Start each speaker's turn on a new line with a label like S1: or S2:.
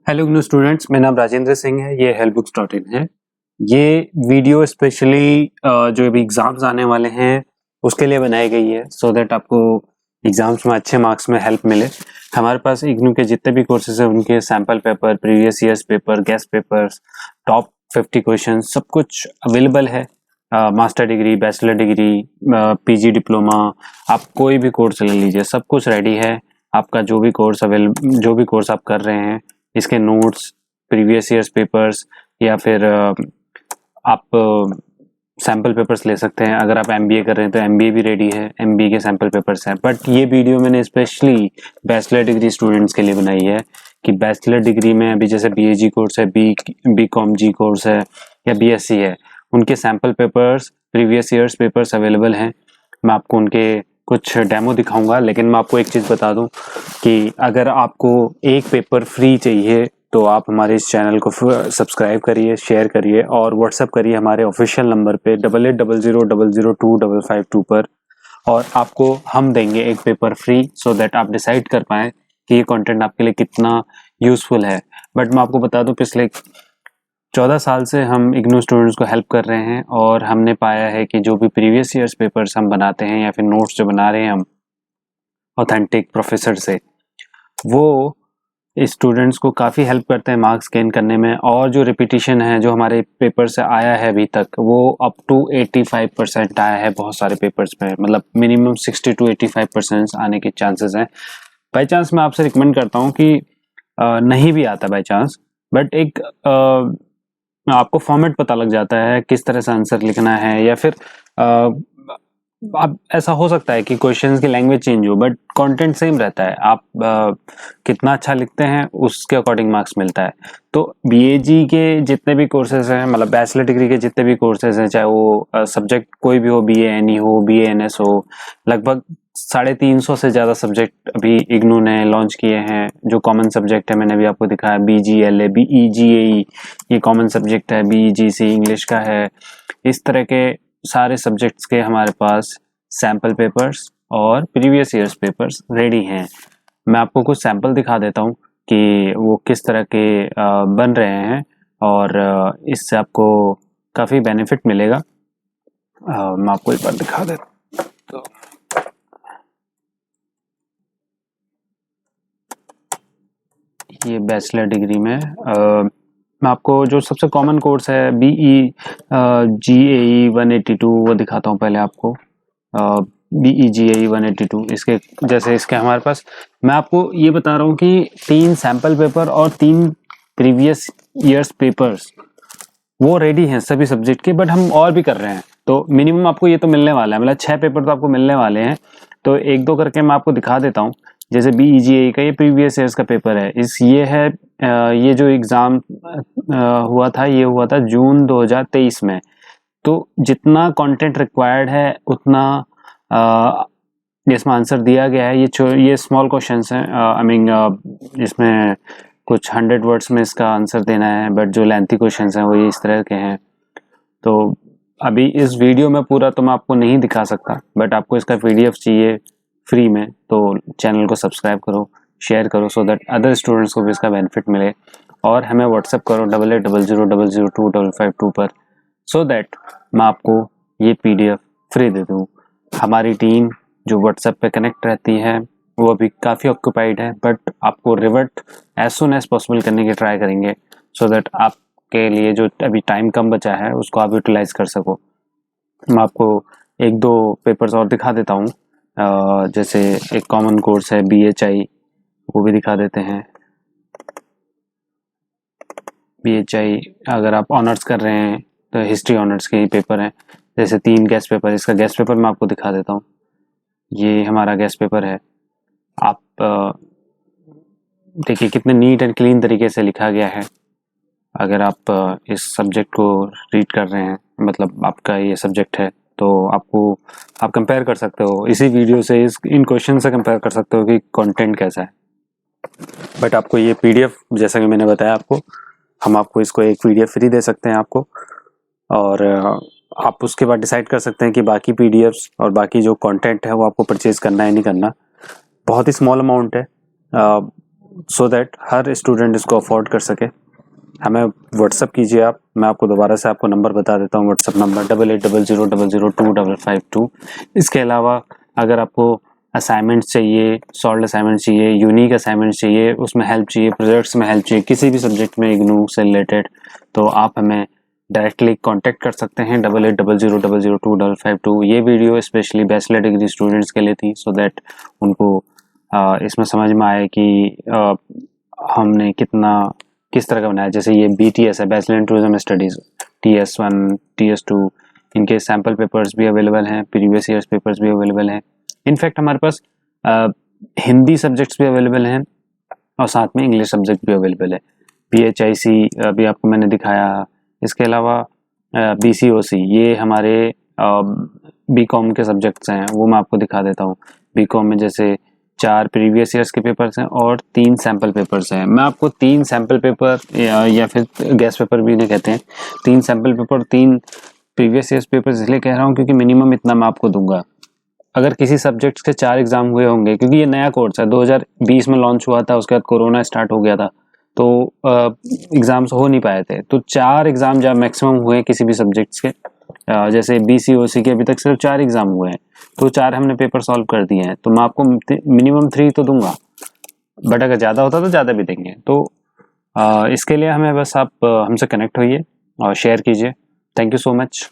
S1: Hello GNU students, मेरा नाम राजेंद्र सिंह है। ये helpbooks.in है। ये वीडियो स्पेशली जो अभी एग्जाम्स आने वाले हैं उसके लिए बनाई गई है, सो दैट आपको एग्जाम्स में अच्छे मार्क्स में हेल्प मिले। हमारे पास इग्नू के जितने भी कोर्सेज हैं उनके sample paper, previous years paper, guest papers, top 50 question सब कुछ अवेलेबल है। Master degree, bachelor degree, PG diploma, आप कोई भी कोर्स ले लीजिए, सब कुछ रेडी है। आपका जो भी कोर्स आप कर रहे हैं, इसके नोट्स, प्रीवियस ईयर्स पेपर्स या फिर आप सैम्पल पेपर्स ले सकते हैं। अगर आप एमबीए कर रहे हैं तो एमबीए भी रेडी है, एमबीए के सैम्पल पेपर्स हैं। बट ये वीडियो मैंने स्पेशली बैचलर डिग्री स्टूडेंट्स के लिए बनाई है कि बैचलर डिग्री में अभी जैसे बीएजी कोर्स है, बीकॉम जी कोर्स है या बीएससी है, उनके sample papers, previous years papers available हैं। मैं आपको उनके कुछ डेमो दिखाऊंगा, लेकिन मैं आपको एक चीज़ बता दूं कि अगर आपको एक पेपर फ्री चाहिए तो आप हमारे इस चैनल को सब्सक्राइब करिए, शेयर करिए और व्हाट्सएप करिए हमारे ऑफिशियल नंबर पे 8800000552 पर, और आपको हम देंगे एक पेपर फ्री, सो दैट आप डिसाइड कर पाएँ कि ये कंटेंट आपके लिए कितना यूज़फुल है। बट मैं आपको बता दूं, पिछले 14 साल से हम इग्नू स्टूडेंट्स को हेल्प कर रहे हैं और हमने पाया है कि जो भी प्रीवियस ईयर्स पेपर्स हम बनाते हैं या फिर नोट्स जो बना रहे हैं हम ऑथेंटिक प्रोफेसर से, वो स्टूडेंट्स को काफ़ी हेल्प करते हैं मार्क्स गेन करने में। और जो रिपीटिशन है जो हमारे पेपर से आया है अभी तक, वो अप टू 85% आया है बहुत सारे पेपर्स में। मतलब मिनिमम 60 to 85% आने के चांसेस हैं। बाई चांस मैं आपसे रिकमेंड करता हूँ कि नहीं भी आता बाई चांस, बट एक आपको फॉर्मेट पता लग जाता है किस तरह से आंसर लिखना है, या फिर अब ऐसा हो सकता है कि क्वेश्चंस की लैंग्वेज चेंज हो बट कंटेंट सेम रहता है। आप कितना अच्छा लिखते हैं उसके अकॉर्डिंग मार्क्स मिलता है। तो बीएजी के जितने भी कोर्सेज हैं, मतलब बैचलर डिग्री के जितने भी कोर्सेज हैं, चाहे वो सब्जेक्ट कोई भी हो, बीएएनई हो, बीएएनएस हो, लगभग 350 से ज़्यादा सब्जेक्ट अभी इग्नू ने लॉन्च किए हैं। जो कॉमन सब्जेक्ट है मैंने अभी आपको दिखाया, बीजीएलए, बीईजीएई, ये कॉमन सब्जेक्ट है। बीईजीसी इंग्लिश का है। इस तरह के सारे सब्जेक्ट्स के हमारे पास सैम्पल पेपर्स और प्रीवियस ईयर्स पेपर्स रेडी हैं। मैं आपको कुछ सैम्पल दिखा देता हूँ कि वो किस तरह के बन रहे हैं, और इससे आपको काफ़ी बेनिफिट मिलेगा। मैं आपको एक बार दिखा देता हूँ। तो ये बैचलर डिग्री में मैं आपको जो सबसे कॉमन कोर्स है BEGAE 182 वो दिखाता हूँ पहले आपको। BEGAE 182 इसके जैसे इसके हमारे पास, मैं आपको ये बता रहा हूँ कि 3 सैम्पल पेपर और 3 प्रीवियस ईयर्स पेपर्स वो रेडी हैं सभी सब्जेक्ट के, बट हम और भी कर रहे हैं। तो मिनिमम आपको ये तो मिलने वाला है, मतलब 6 पेपर तो आपको मिलने वाले हैं। तो एक दो करके मैं आपको दिखा देता हूँ। जैसे BEGAE का ये प्रीवियस ईयर्स का पेपर है। ये है ये जो एग्ज़ाम हुआ था, ये हुआ था जून 2023 में। तो जितना कंटेंट रिक्वायर्ड है उतना इसमें आंसर दिया गया है। ये स्मॉल क्वेश्चंस हैं, आई मीन इसमें कुछ 100 वर्ड्स में इसका आंसर देना है, बट जो लेंथी क्वेश्चंस हैं वो ये इस तरह के हैं। तो अभी इस वीडियो में पूरा तो मैं आपको नहीं दिखा सकता, बट आपको इसका PDF चाहिए फ्री में तो चैनल को सब्सक्राइब करो, शेयर करो, सो दैट अदर स्टूडेंट्स को भी इसका बेनिफिट मिले। और हमें व्हाट्सएप करो 8800000552 पर, सो दैट मैं आपको ये PDF फ्री दे दूँ। हमारी टीम जो व्हाट्सएप पे कनेक्ट रहती है वो अभी काफ़ी ऑक्यूपाइड है, बट आपको revert as soon as possible करने की ट्राई करेंगे, सो दैट आपके लिए जो अभी टाइम कम बचा है उसको आप यूटिलाइज कर सको। मैं आपको एक दो पेपर्स और दिखा देता हूँ। जैसे एक कॉमन कोर्स है BHI, वो भी दिखा देते हैं। BHI अगर आप ऑनर्स कर रहे हैं तो हिस्ट्री ऑनर्स के ही पेपर हैं। जैसे 3 गेस्ट पेपर, इसका गेस्ट पेपर मैं आपको दिखा देता हूँ। ये हमारा गेस्ट पेपर है। आप देखिए कितने नीट एंड क्लीन तरीके से लिखा गया है। अगर आप इस सब्जेक्ट को रीड कर रहे हैं, मतलब आपका ये सब्जेक्ट है, तो आप कंपेयर कर सकते हो इसी वीडियो से, इन क्वेश्चन से कंपेयर कर सकते हो कि कंटेंट कैसा है। बट आपको ये PDF, जैसा कि मैंने बताया आपको, हम आपको इसको एक PDF फ्री दे सकते हैं आपको, और आप उसके बाद डिसाइड कर सकते हैं कि बाकी PDFs और बाकी जो कंटेंट है वो आपको परचेज करना है नहीं करना। बहुत ही स्मॉल अमाउंट है। सो दैट हर स्टूडेंट इसको अफोर्ड कर सके। हमें व्हाट्सअप कीजिए आप, मैं आपको दोबारा से आपको नंबर बता देता हूँ। WhatsApp number 8800002552। इसके अलावा अगर आपको असाइनमेंट्स चाहिए, सॉल्व असाइनमेंट्स चाहिए, यूनिक असाइनमेंट्स चाहिए, उसमें हेल्प चाहिए, प्रोजेक्ट्स में हेल्प चाहिए, किसी भी सब्जेक्ट में इग्नू से रिलेटेड, तो आप हमें डायरेक्टली कांटेक्ट कर सकते हैं 8800002552। ये video specially bachelor degree students के लिए थी, सो दैट उनको इसमें समझ में आए कि हमने किस तरह का बनाया। जैसे ये BTS है, bachelor in tourism studies, TS1 TS2, इनके सैम्पल पेपर्स भी अवेलेबल हैं, प्रीवियस ईयर्स पेपर्स भी अवेलेबल हैं। इनफैक्ट हमारे पास हिंदी सब्जेक्ट्स भी अवेलेबल हैं और साथ में इंग्लिश सब्जेक्ट भी अवेलेबल है। PHIC अभी आपको मैंने दिखाया। इसके अलावा BCOC, ये हमारे BCom के सब्जेक्ट्स हैं, वो मैं आपको दिखा देता हूँ। BCom में जैसे 4 प्रीवियस ईयर्स के पेपर्स हैं और 3 सैम्पल पेपर्स हैं। मैं आपको 3 सैम्पल पेपर या फिर गेस्ट पेपर भी इन्हें कहते हैं, 3 sample paper, 3 previous years papers इसलिए कह रहा हूँ क्योंकि मिनिमम इतना मैं आपको दूंगा। अगर किसी सब्जेक्ट्स के 4 एग्जाम हुए होंगे, क्योंकि ये नया कोर्स है, 2020 में लॉन्च हुआ था, उसके बाद कोरोना स्टार्ट हो गया था, तो एग्ज़ाम्स हो नहीं पाए थे। तो 4 एग्ज़ाम जब मैक्सिमम हुए किसी भी सब्जेक्ट्स के, जैसे BCOC के अभी तक सिर्फ 4 एग्ज़ाम हुए हैं, तो 4 हमने पेपर सॉल्व कर दिए हैं, तो मैं आपको मिनिमम 3 तो दूंगा, बट अगर ज़्यादा होता तो ज़्यादा भी देंगे। तो इसके लिए हमें बस आप हमसे कनेक्ट होइए और शेयर कीजिए। Thank you so much.